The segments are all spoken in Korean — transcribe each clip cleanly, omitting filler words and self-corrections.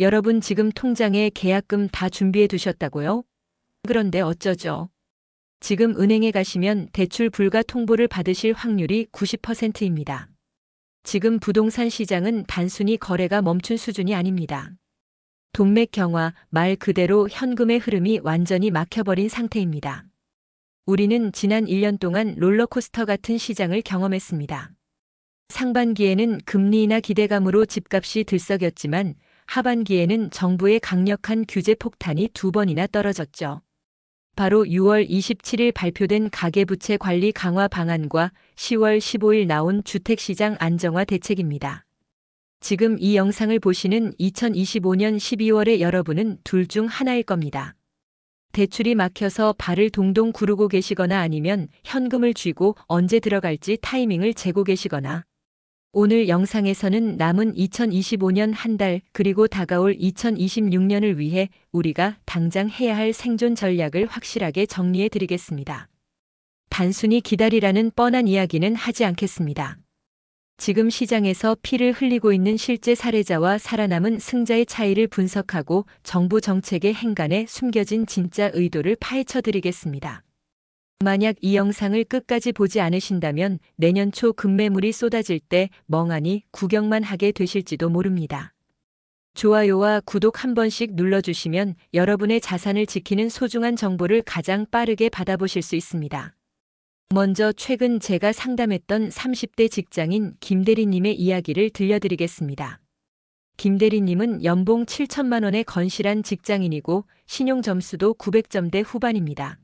여러분 지금 통장에 계약금 다 준비해 두셨다고요? 그런데 어쩌죠? 지금 은행에 가시면 대출 불가 통보를 받으실 확률이 90%입니다. 지금 부동산 시장은 단순히 거래가 멈춘 수준이 아닙니다. 동맥 경화, 말 그대로 현금의 흐름이 완전히 막혀버린 상태입니다. 우리는 지난 1년 동안 롤러코스터 같은 시장을 경험했습니다. 상반기에는 금리 인하 기대감으로 집값이 들썩였지만 하반기에는 정부의 강력한 규제 폭탄이 2번이나 떨어졌죠. 바로 6월 27일 발표된 가계부채 관리 강화 방안과 10월 15일 나온 주택시장 안정화 대책입니다. 지금 이 영상을 보시는 2025년 12월의 여러분은 둘 중 하나일 겁니다. 대출이 막혀서 발을 동동 구르고 계시거나 아니면 현금을 쥐고 언제 들어갈지 타이밍을 재고 계시거나 오늘 영상에서는 남은 2025년 한 달 그리고 다가올 2026년을 위해 우리가 당장 해야 할 생존 전략을 확실하게 정리해 드리겠습니다. 단순히 기다리라는 뻔한 이야기는 하지 않겠습니다. 지금 시장에서 피를 흘리고 있는 실제 사례자와 살아남은 승자의 차이를 분석하고 정부 정책의 행간에 숨겨진 진짜 의도를 파헤쳐 드리겠습니다. 만약 이 영상을 끝까지 보지 않으신다면 내년 초 급매물이 쏟아질 때 멍하니 구경만 하게 되실지도 모릅니다. 좋아요와 구독 한 번씩 눌러주시면 여러분의 자산을 지키는 소중한 정보를 가장 빠르게 받아보실 수 있습니다. 먼저 최근 제가 상담했던 30대 직장인 김대리님의 이야기를 들려드리겠습니다. 김대리님은 연봉 7천만 원의 건실한 직장인이고 신용 점수도 900점대 후반입니다.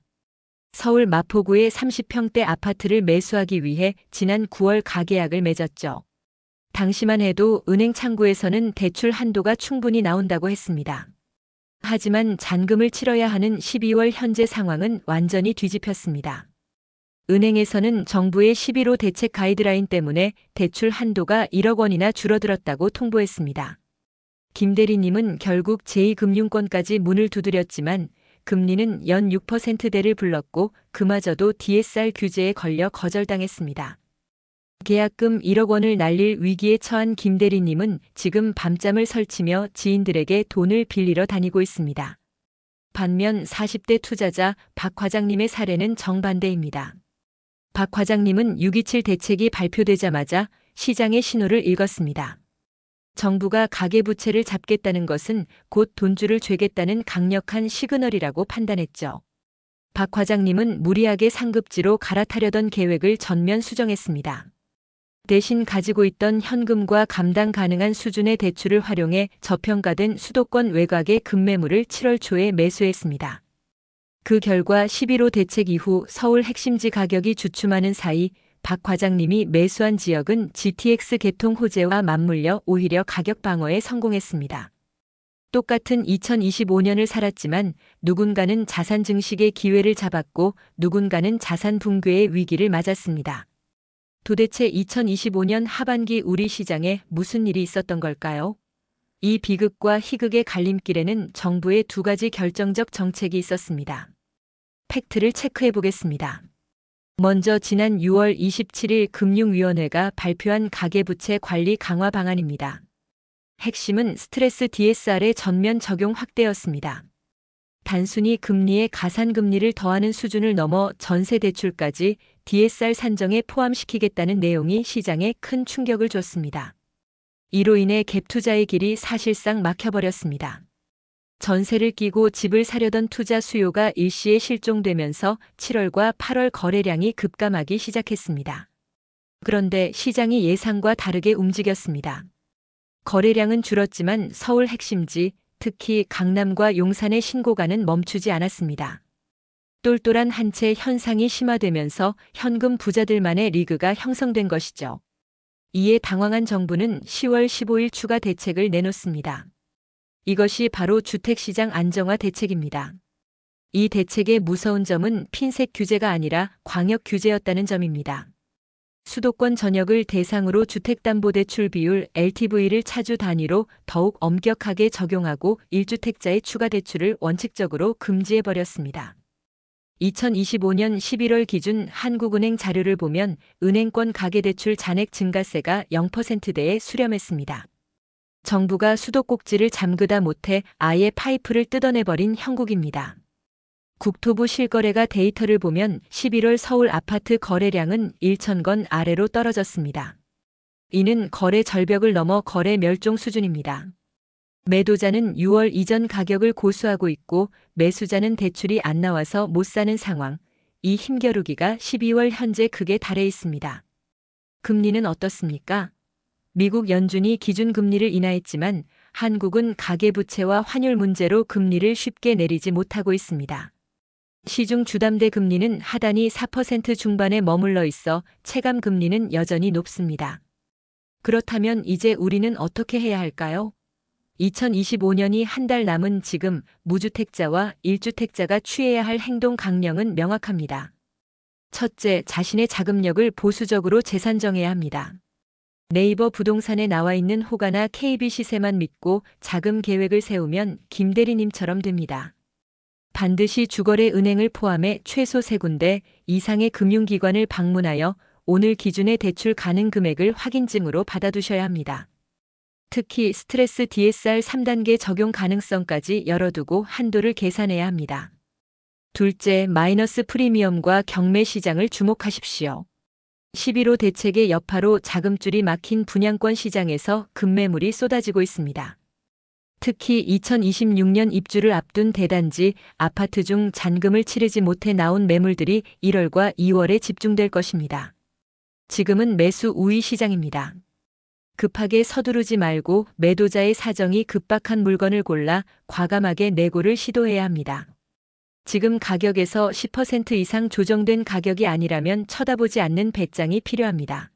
서울 마포구의 30평대 아파트를 매수하기 위해 지난 9월 가계약을 맺었죠. 당시만 해도 은행 창구에서는 대출 한도가 충분히 나온다고 했습니다. 하지만 잔금을 치러야 하는 12월 현재 상황은 완전히 뒤집혔습니다. 은행에서는 정부의 11호 대책 가이드라인 때문에 대출 한도가 1억 원이나 줄어들었다고 통보했습니다. 김 대리님은 결국 제2금융권까지 문을 두드렸지만 금리는 연 6%대를 불렀고 그마저도 DSR 규제에 걸려 거절당했습니다. 계약금 1억 원을 날릴 위기에 처한 김 대리님은 지금 밤잠을 설치며 지인들에게 돈을 빌리러 다니고 있습니다. 반면 40대 투자자 박 과장님의 사례는 정반대입니다. 박 과장님은 6.27 대책이 발표되자마자 시장의 신호를 읽었습니다. 정부가 가계부채를 잡겠다는 것은 곧 돈줄을 죄겠다는 강력한 시그널이라고 판단했죠. 박 과장님은 무리하게 상급지로 갈아타려던 계획을 전면 수정했습니다. 대신 가지고 있던 현금과 감당 가능한 수준의 대출을 활용해 저평가된 수도권 외곽의 급매물을 7월 초에 매수했습니다. 그 결과 11호 대책 이후 서울 핵심지 가격이 주춤하는 사이 박 과장님이 매수한 지역은 GTX 개통 호재와 맞물려 오히려 가격 방어에 성공했습니다. 똑같은 2025년을 살았지만 누군가는 자산 증식의 기회를 잡았고 누군가는 자산 붕괴의 위기를 맞았습니다. 도대체 2025년 하반기 우리 시장에 무슨 일이 있었던 걸까요? 이 비극과 희극의 갈림길에는 정부의 두 가지 결정적 정책이 있었습니다. 팩트를 체크해 보겠습니다. 먼저 지난 6월 27일 금융위원회가 발표한 가계부채 관리 강화 방안입니다. 핵심은 스트레스 DSR의 전면 적용 확대였습니다. 단순히 금리에 가산금리를 더하는 수준을 넘어 전세대출까지 DSR 산정에 포함시키겠다는 내용이 시장에 큰 충격을 줬습니다. 이로 인해 갭 투자의 길이 사실상 막혀버렸습니다. 전세를 끼고 집을 사려던 투자 수요가 일시에 실종되면서 7월과 8월 거래량이 급감하기 시작했습니다. 그런데 시장이 예상과 다르게 움직였습니다. 거래량은 줄었지만 서울 핵심지, 특히 강남과 용산의 신고가는 멈추지 않았습니다. 똘똘한 한 채 현상이 심화되면서 현금 부자들만의 리그가 형성된 것이죠. 이에 당황한 정부는 10월 15일 추가 대책을 내놓습니다. 이것이 바로 주택시장 안정화 대책입니다. 이 대책의 무서운 점은 핀셋 규제가 아니라 광역 규제였다는 점입니다. 수도권 전역을 대상으로 주택담보대출 비율 LTV를 차주 단위로 더욱 엄격하게 적용하고 1주택자의 추가 대출을 원칙적으로 금지해버렸습니다. 2025년 11월 기준 한국은행 자료를 보면 은행권 가계대출 잔액 증가세가 0%대에 수렴했습니다. 정부가 수도꼭지를 잠그다 못해 아예 파이프를 뜯어내버린 형국입니다. 국토부 실거래가 데이터를 보면 11월 서울 아파트 거래량은 1,000건 아래로 떨어졌습니다. 이는 거래 절벽을 넘어 거래 멸종 수준입니다. 매도자는 6월 이전 가격을 고수하고 있고 매수자는 대출이 안 나와서 못 사는 상황. 이 힘겨루기가 12월 현재 극에 달해 있습니다. 금리는 어떻습니까? 미국 연준이 기준금리를 인하했지만 한국은 가계부채와 환율 문제로 금리를 쉽게 내리지 못하고 있습니다. 시중 주담대 금리는 하단이 4% 중반에 머물러 있어 체감 금리는 여전히 높습니다. 그렇다면 이제 우리는 어떻게 해야 할까요? 2025년이 한 달 남은 지금 무주택자와 1주택자가 취해야 할 행동 강령은 명확합니다. 첫째, 자신의 자금력을 보수적으로 재산정해야 합니다. 네이버 부동산에 나와 있는 호가나 KB 시세만 믿고 자금 계획을 세우면 김 대리님처럼 됩니다. 반드시 주거래 은행을 포함해 최소 3군데 이상의 금융기관을 방문하여 오늘 기준의 대출 가능 금액을 확인증으로 받아두셔야 합니다. 특히 스트레스 DSR 3단계 적용 가능성까지 열어두고 한도를 계산해야 합니다. 둘째, 마이너스 프리미엄과 경매 시장을 주목하십시오. 11호 대책의 여파로 자금줄이 막힌 분양권 시장에서 급매물이 쏟아지고 있습니다. 특히 2026년 입주를 앞둔 대단지, 아파트 중 잔금을 치르지 못해 나온 매물들이 1월과 2월에 집중될 것입니다. 지금은 매수 우위 시장입니다. 급하게 서두르지 말고 매도자의 사정이 급박한 물건을 골라 과감하게 내고를 시도해야 합니다. 지금 가격에서 10% 이상 조정된 가격이 아니라면 쳐다보지 않는 배짱이 필요합니다.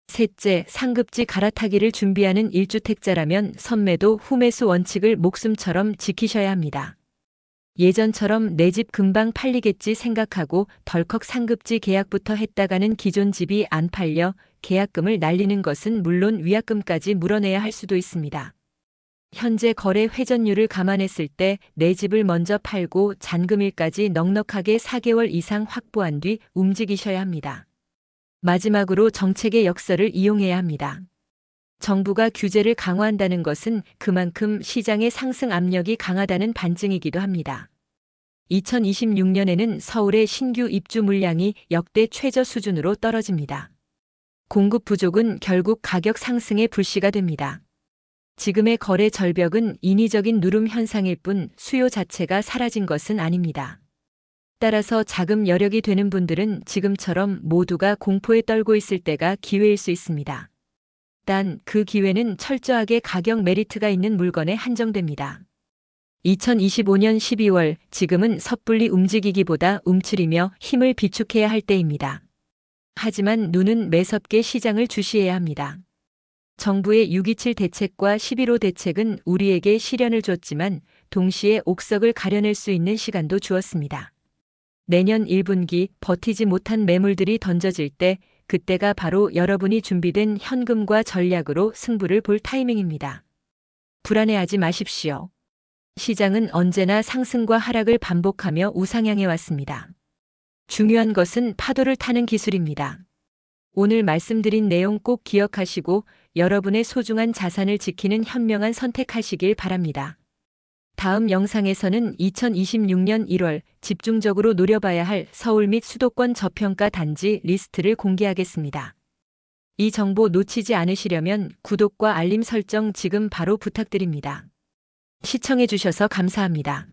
셋째, 상급지 갈아타기를 준비하는 1주택자라면 선매도 후매수 원칙을 목숨처럼 지키셔야 합니다. 예전처럼 내 집 금방 팔리겠지 생각하고 덜컥 상급지 계약부터 했다가는 기존 집이 안 팔려 계약금을 날리는 것은 물론 위약금까지 물어내야 할 수도 있습니다. 현재 거래 회전율을 감안했을 때 내 집을 먼저 팔고 잔금일까지 넉넉하게 4개월 이상 확보한 뒤 움직이셔야 합니다. 마지막으로 정책의 역설을 이용해야 합니다. 정부가 규제를 강화한다는 것은 그만큼 시장의 상승 압력이 강하다는 반증이기도 합니다. 2026년에는 서울의 신규 입주 물량이 역대 최저 수준으로 떨어집니다. 공급 부족은 결국 가격 상승의 불씨가 됩니다. 지금의 거래 절벽은 인위적인 누름 현상일 뿐 수요 자체가 사라진 것은 아닙니다. 따라서 자금 여력이 되는 분들은 지금처럼 모두가 공포에 떨고 있을 때가 기회일 수 있습니다. 단 그 기회는 철저하게 가격 메리트가 있는 물건에 한정됩니다. 2025년 12월, 지금은 섣불리 움직이기보다 움츠리며 힘을 비축해야 할 때입니다. 하지만 눈은 매섭게 시장을 주시해야 합니다. 정부의 6.27 대책과 11호 대책은 우리에게 시련을 줬지만 동시에 옥석을 가려낼 수 있는 시간도 주었습니다. 내년 1분기 버티지 못한 매물들이 던져질 때 그때가 바로 여러분이 준비된 현금과 전략으로 승부를 볼 타이밍입니다. 불안해하지 마십시오. 시장은 언제나 상승과 하락을 반복하며 우상향해 왔습니다. 중요한 것은 파도를 타는 기술입니다. 오늘 말씀드린 내용 꼭 기억하시고 여러분의 소중한 자산을 지키는 현명한 선택하시길 바랍니다. 다음 영상에서는 2026년 1월 집중적으로 노려봐야 할 서울 및 수도권 저평가 단지 리스트를 공개하겠습니다. 이 정보 놓치지 않으시려면 구독과 알림 설정 지금 바로 부탁드립니다. 시청해 주셔서 감사합니다.